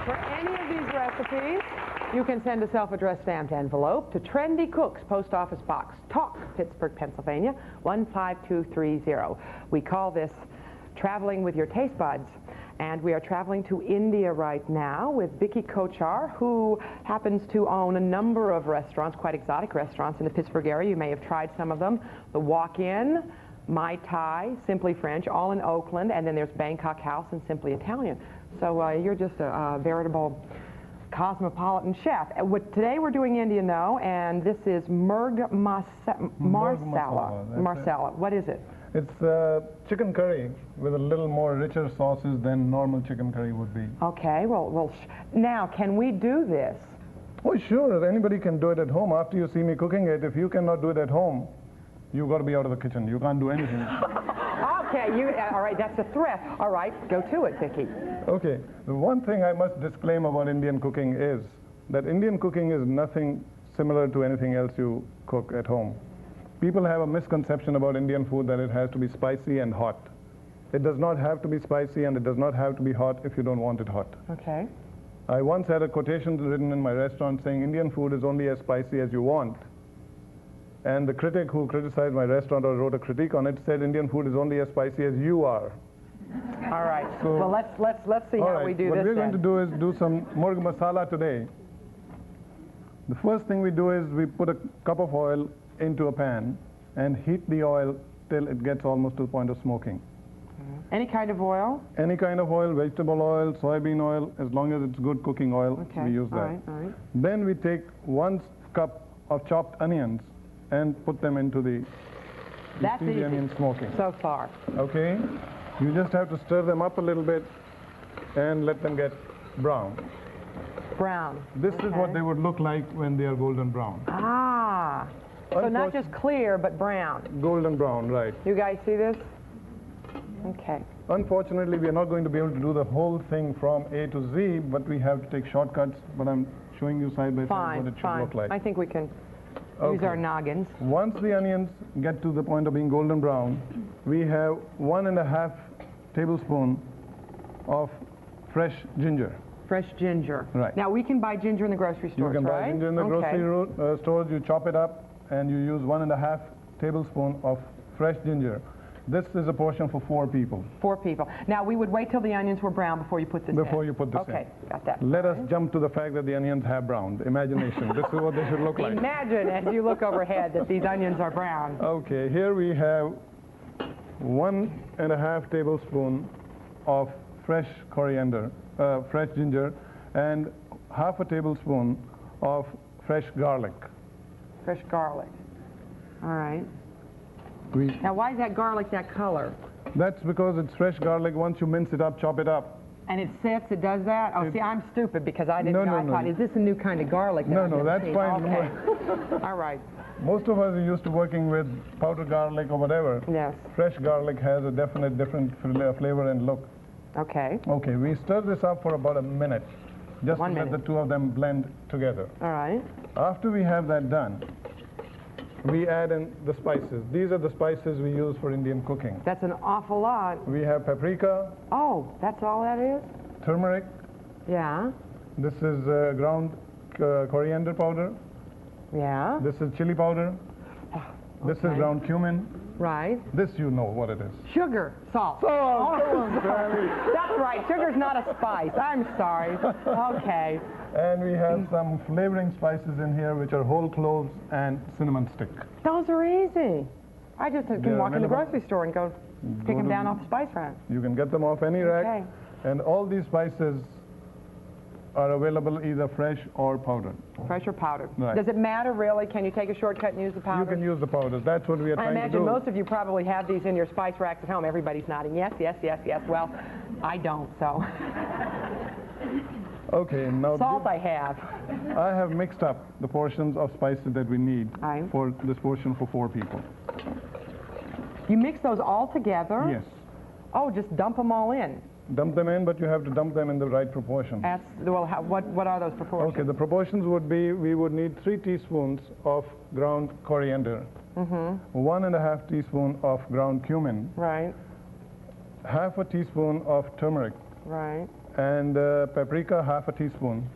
For any of these recipes, you can send a self-addressed stamped envelope to Trendy Cooks, Post Office Box, Talk, Pittsburgh, Pennsylvania, 15230. We call this Traveling with Your Taste Buds. And we are traveling to India right now with Bikki Kochhar, who happens to own a number of restaurants, quite exotic restaurants in the Pittsburgh area. You may have tried some of them. The Walk-In, Mai Tai, Simply French, all in Oakland, and then there's Bangkok House and Simply Italian. So you're just a veritable cosmopolitan chef. Today we're doing Indian though, and this is Murg Marsala. What is it? It's chicken curry with a little more richer sauces than normal chicken curry would be. Okay, well, now can we do this? Oh, sure. Anybody can do it at home. After you see me cooking it, if you cannot do it at home, you've got to be out of the kitchen. You can't do anything. Okay, all right, that's a threat. All right, go to it, Bikki. Okay, the one thing I must disclaim about Indian cooking is that Indian cooking is nothing similar to anything else you cook at home. People have a misconception about Indian food that it has to be spicy and hot. It does not have to be spicy and it does not have to be hot if you don't want it hot. Okay. I once had a quotation written in my restaurant saying Indian food is only as spicy as you want. And the critic who criticized my restaurant or wrote a critique on it said Indian food is only as spicy as you are. All right. So, well, let's see how we do this. What we're going to do is do some murg masala today. The first thing we do is we put a cup of oil into a pan and heat the oil till it gets almost to the point of smoking. Any kind of oil? Any kind of oil, vegetable oil, soybean oil, as long as it's good cooking oil, we use that. All right. Then we take 1 cup of chopped onions and put them into the onion smoking. So far. Okay? You just have to stir them up a little bit and let them get brown. Brown. This is what they would look like when they are golden brown. Ah. So not just clear, but brown. Golden brown, right. You guys see this? Okay. Unfortunately, we are not going to be able to do the whole thing from A to Z, but we have to take shortcuts, but I'm showing you side by side what it should look like. I think we can use our noggins. Once the onions get to the point of being golden brown, we have 1.5 tablespoons of fresh ginger. Fresh ginger. Right. Now, we can buy ginger in the grocery stores, You can buy ginger in the grocery stores. You chop it up, and you use 1.5 tablespoons of fresh ginger. This is a portion for 4 people. 4 people. Now, we would wait till the onions were brown before you put this in. Before you put this in. Okay, got that. Let us jump to the fact that the onions have browned. Imagination. This is what they should look like. Imagine, as you look overhead, that these onions are brown. Okay, here we have 1.5 tablespoons of fresh coriander, fresh ginger, and 1/2 tablespoon of fresh garlic. Fresh garlic. All right. Now, why is that garlic that color? That's because it's fresh garlic. Once you mince it up, chop it up. And it sits, it does that? Oh, see, I'm stupid because I didn't know. I thought, is this a new kind of garlic? No, that's fine. Okay. All right. Most of us are used to working with powdered garlic or whatever. Yes. Fresh garlic has a definite different flavor and look. Okay. Okay, we stir this up for about a minute, just to let the two of them blend together. All right. After we have that done, we add in the spices. These are the spices we use for Indian cooking. That's an awful lot. We have paprika. Oh, that's all that is? Turmeric. Yeah. This is ground coriander powder. Yeah. This is chili powder. This is ground cumin. Right. This you know what it is. Sugar. Salt. Come on, That's right. Sugar's not a spice. I'm sorry. Okay. And we have some flavoring spices in here, which are whole cloves and cinnamon stick. Those are easy. I just can walk in the grocery store and go pick them down off the spice rack. You can get them off any rack. Okay. And all these spices are available either fresh or powdered. Fresh or powdered. Right. Does it matter, really? Can you take a shortcut and use the powder? You can use the powders. That's what we are trying to do. I imagine most of you probably have these in your spice racks at home. Everybody's nodding. Yes, yes, yes, yes. Well, I don't, so. Okay, now salt I have. I have mixed up the portions of spices that we need for this portion for 4 people. You mix those all together? Yes. Oh, just dump them all in. Dump them in, but you have to dump them in the right proportion. Well, what are those proportions? Okay, the proportions would be, we would need 3 teaspoons of ground coriander, 1.5 teaspoon of ground cumin, right, 1/2 teaspoon of turmeric, right, and paprika, half a teaspoon,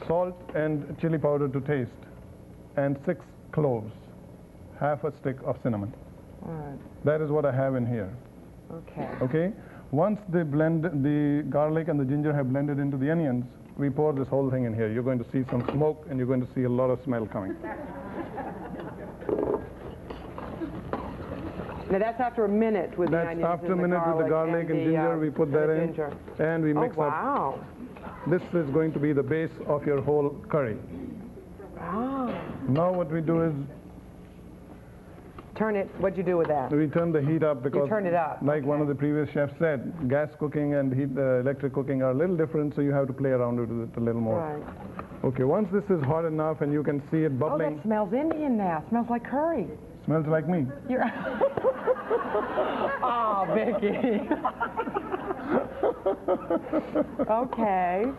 salt and chili powder to taste, and 6 cloves, half a stick of cinnamon. All right. That is what I have in here. Okay. Okay? Once the garlic and the ginger have blended into the onions, we pour this whole thing in here. You're going to see some smoke and you're going to see a lot of smell coming. Now that's after a minute with the onions That's after a minute with the garlic and ginger. We put that in and we mix up. Wow. This is going to be the base of your whole curry. Wow. Now what we do is turn it. What'd you do with that? we turn the heat up because you turn it up. Like one of the previous chefs said, gas cooking and electric cooking are a little different, so you have to play around with it a little more. Right. Okay, once this is hot enough and you can see it bubbling. Oh, that smells Indian now. Smells like curry. Smells like me. You're oh, Bikki. Okay.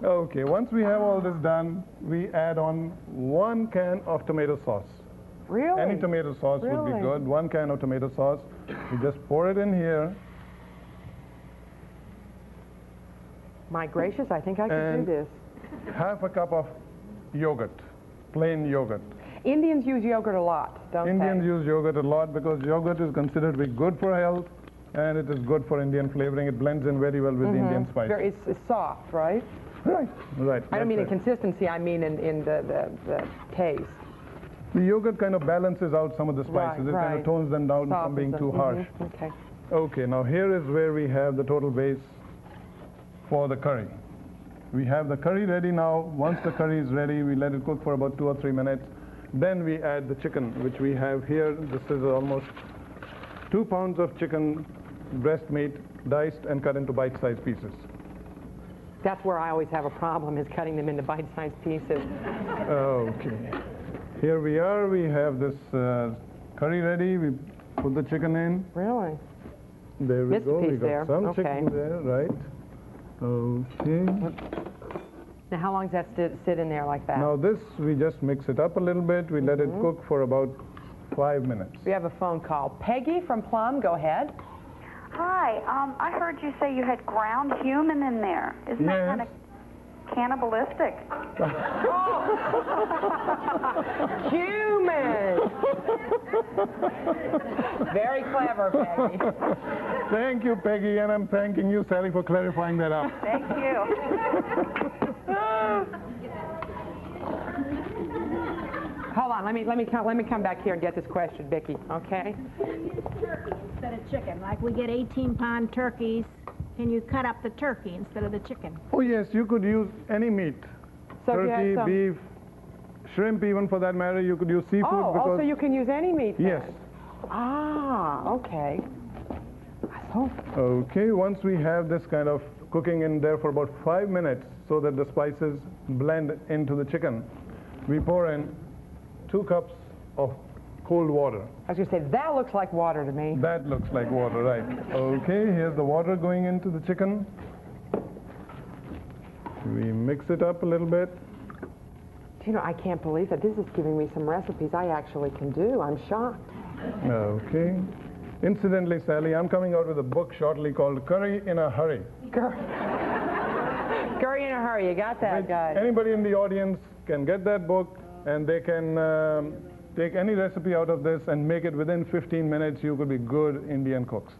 Okay, once we have all this done, we add on 1 can of tomato sauce. Really? Any tomato sauce would be good. 1 can of tomato sauce. We just pour it in here. My gracious, I think I could do this. Half a cup of yogurt, plain yogurt. Indians use yogurt a lot, don't Indians they? use yogurt a lot because yogurt is considered to be good for health and it is good for Indian flavoring. It blends in very well with the Indian spices. It's soft, right? Right, right. I don't mean in consistency, I mean in the taste. The yogurt kind of balances out some of the spices. Right, it kind of tones them down from being too harsh. Okay. Okay, now here is where we have the total base for the curry. We have the curry ready now. Once the curry is ready, we let it cook for about 2 or 3 minutes. Then we add the chicken, which we have here. This is almost 2 pounds of chicken breast meat, diced and cut into bite-sized pieces. That's where I always have a problem, is cutting them into bite-sized pieces. Okay. Here we are. We have this curry ready. We put the chicken in. Really? There we Missed go. a piece We got there. some Okay. chicken there, right? Okay. Now, how long does that sit in there like that? Now this, we just mix it up a little bit. We let it cook for about 5 minutes. We have a phone call. Peggy from Plum, go ahead. Hi, I heard you say you had ground human in there. Isn't that kind of cannibalistic? Human! Very clever, Peggy. Thank you, Peggy, and I'm thanking you, Sally, for clarifying that up. Thank you. Hold on, let me come back here and get this question, Bikki. Okay? Turkey instead of chicken. Like we get 18-pound turkeys. Can you cut up the turkey instead of the chicken? Oh, yes, you could use any meat. So if you Turkey, had some... beef, shrimp, even for that matter. You could use seafood. Oh, so you can use any meat then? Yes. Ah, okay. So, Okay, once we have this kind of cooking in there for about 5 minutes so that the spices blend into the chicken, we pour in 2 cups of cold water. I was going to say, that looks like water to me. That looks like water, right. Okay, here's the water going into the chicken. We mix it up a little bit. You know, I can't believe it. This is giving me some recipes I actually can do. I'm shocked. Okay. Incidentally, Sally, I'm coming out with a book shortly called Curry in a Hurry. Curry in a hurry. You got that, guys. Anybody in the audience can get that book, and they can take any recipe out of this and make it within 15 minutes. You could be good Indian cooks.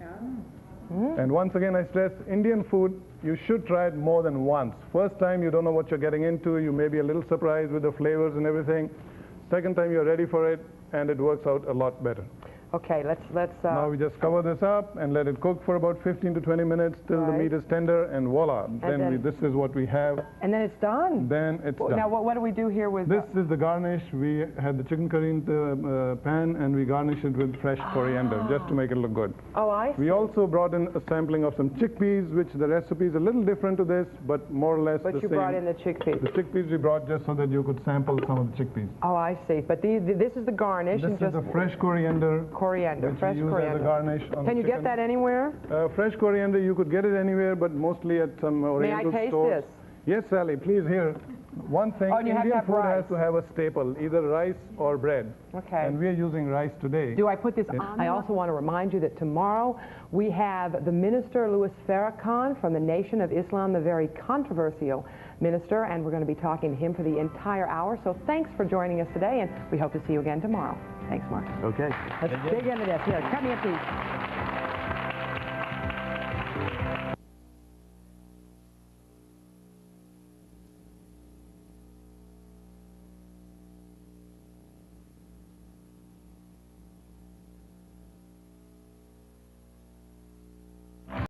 And once again, I stress, Indian food, you should try it more than once. First time, you don't know what you're getting into. You may be a little surprised with the flavors and everything. Second time, you're ready for it, and it works out a lot better. Okay, let's Now we just cover this up and let it cook for about 15 to 20 minutes till the meat is tender, and voila. This is what we have. And then it's done. Then it's done. Now, what do we do here with This is the garnish. We had the chicken curry in the pan, and we garnish it with fresh coriander just to make it look good. Oh, I see. We also brought in a sampling of some chickpeas, which the recipe is a little different to this, but more or less the same. But you brought in the chickpeas. The chickpeas we brought just so that you could sample some of the chickpeas. Oh, I see. But this is the garnish. This and is the fresh coriander. Coriander, fresh Use as a garnish on Can the you get that anywhere? fresh coriander, you could get it anywhere, but mostly at some Oriental May I taste stores. this? Yes, Sally, please, here. One thing, Oh, and you have to Indian have food rice. has to have a staple, either rice or bread. Okay. And we are using rice today. Do I put this on? I also want to remind you that tomorrow we have the minister, Louis Farrakhan, from the Nation of Islam, the very controversial minister, and we're going to be talking to him for the entire hour. So thanks for joining us today, and we hope to see you again tomorrow. Thanks, Mark. Okay. Let's dig into this. Here, cut me a piece.